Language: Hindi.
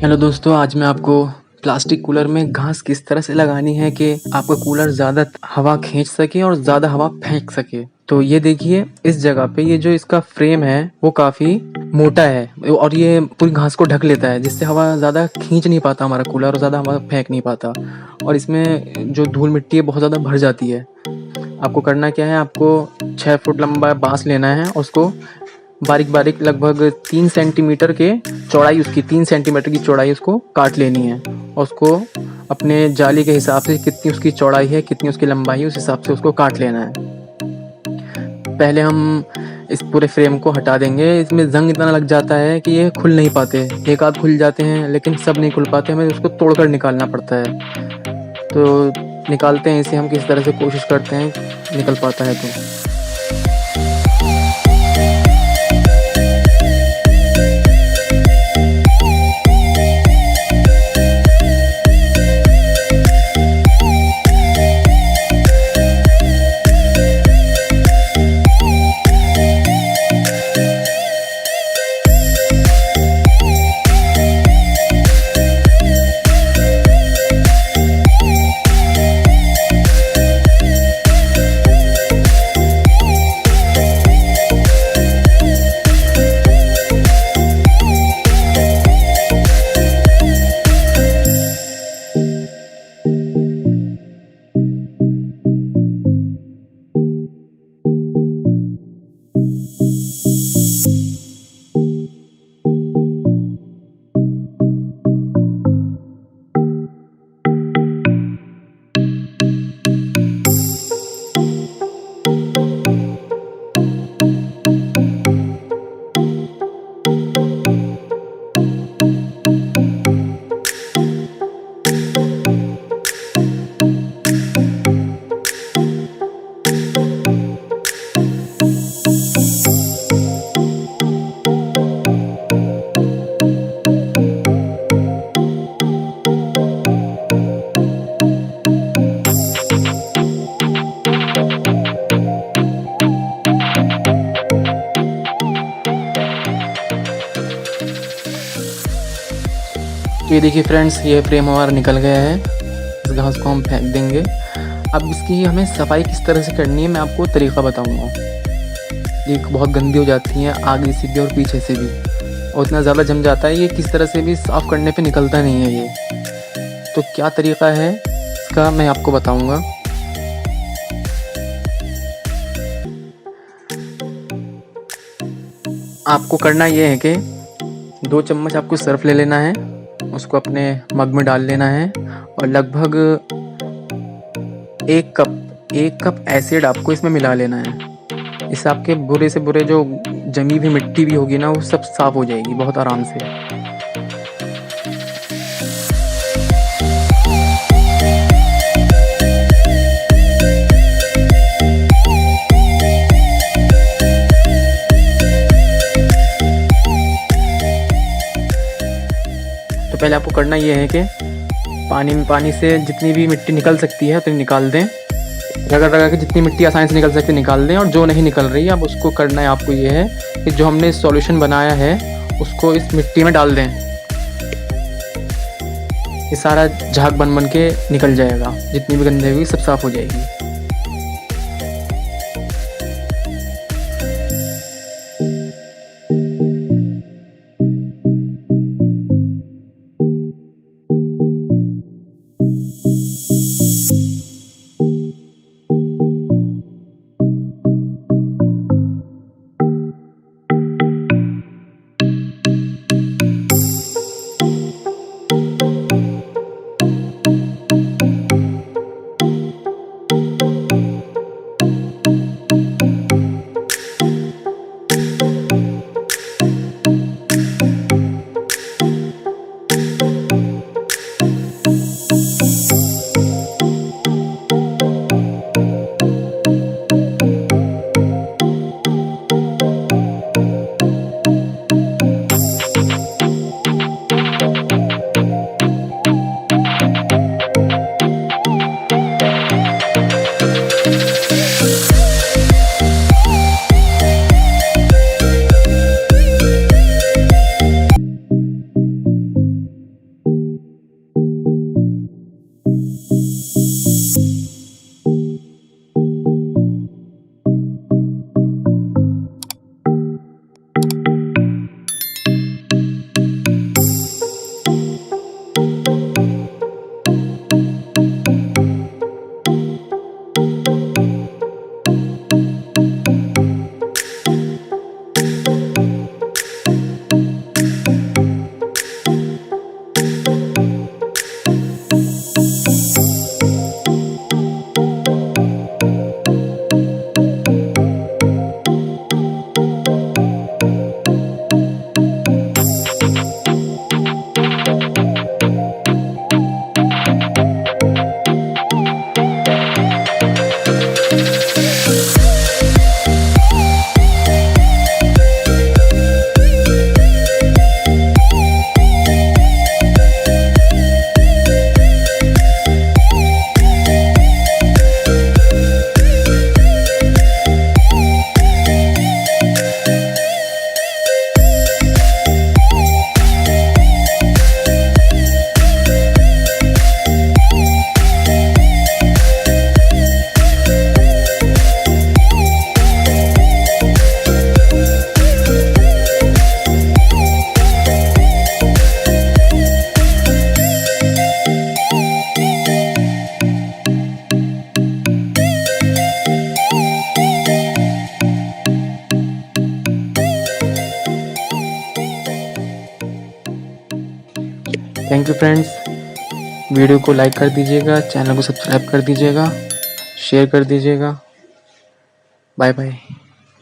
हेलो दोस्तों, आज मैं आपको प्लास्टिक कूलर में घास किस तरह से लगानी है कि आपका कूलर ज़्यादा हवा खींच सके और ज़्यादा हवा फेंक सके। तो ये देखिए, इस जगह पे ये जो इसका फ्रेम है वो काफ़ी मोटा है और ये पूरी घास को ढक लेता है, जिससे हवा ज़्यादा खींच नहीं पाता हमारा कूलर और ज़्यादा हवा फेंक नहीं पाता। और इसमें जो धूल मिट्टी है बहुत ज़्यादा भर जाती है। आपको करना क्या है, आपको 6 फुट लंबा बाँस लेना है और उसको बारीक-बारीक लगभग 3 सेंटीमीटर के चौड़ाई, उसकी 3 सेंटीमीटर की चौड़ाई उसको काट लेनी है और उसको अपने जाली के हिसाब से कितनी उसकी चौड़ाई है, कितनी उसकी लंबाई है, उस हिसाब से उसको काट लेना है। पहले हम इस पूरे फ्रेम को हटा देंगे। इसमें ज़ंग इतना लग जाता है कि ये खुल नहीं पाते। एक आध खुल जाते हैं लेकिन सब नहीं खुल पाते, हमें उसको तोड़कर निकालना पड़ता है। तो निकालते हैं इसे हम, किस तरह से कोशिश करते हैं निकल पाता है तो। तो ये देखिए फ्रेंड्स, ये फ्रेम हमारा निकल गया है। इस घास को हम फेंक देंगे। अब इसकी हमें सफाई किस तरह से करनी है मैं आपको तरीका बताऊंगा। ये बहुत गंदी हो जाती हैं आगे से भी और पीछे से भी, और इतना ज़्यादा जम जाता है ये किस तरह से भी साफ़ करने पे निकलता नहीं है ये। तो क्या तरीका है इसका मैं आपको बताऊंगा। आपको करना ये है कि 2 चम्मच आपको सर्फ ले लेना है, उसको अपने मग में डाल लेना है और लगभग 1 कप एसिड आपको इसमें मिला लेना है। इससे आपके बुरे से बुरे जो जमी हुई मिट्टी भी होगी ना, वो सब साफ़ हो जाएगी बहुत आराम से। तो पहले आपको करना ये है कि पानी से जितनी भी मिट्टी निकल सकती है उतनी निकाल दें। रगड़ रगड़ के जितनी मिट्टी आसानी से निकल सकती है निकाल दें, और जो नहीं निकल रही है अब उसको करना है आपको ये है कि जो हमने सॉल्यूशन बनाया है उसको इस मिट्टी में डाल दें। ये सारा झाग बन बन के निकल जाएगा, जितनी भी गंदगी होगी सब साफ़ हो जाएगी। Thank you friends. वीडियो को लाइक कर दीजिएगा, चैनल को सब्सक्राइब कर दीजिएगा, शेयर कर दीजिएगा। Bye bye.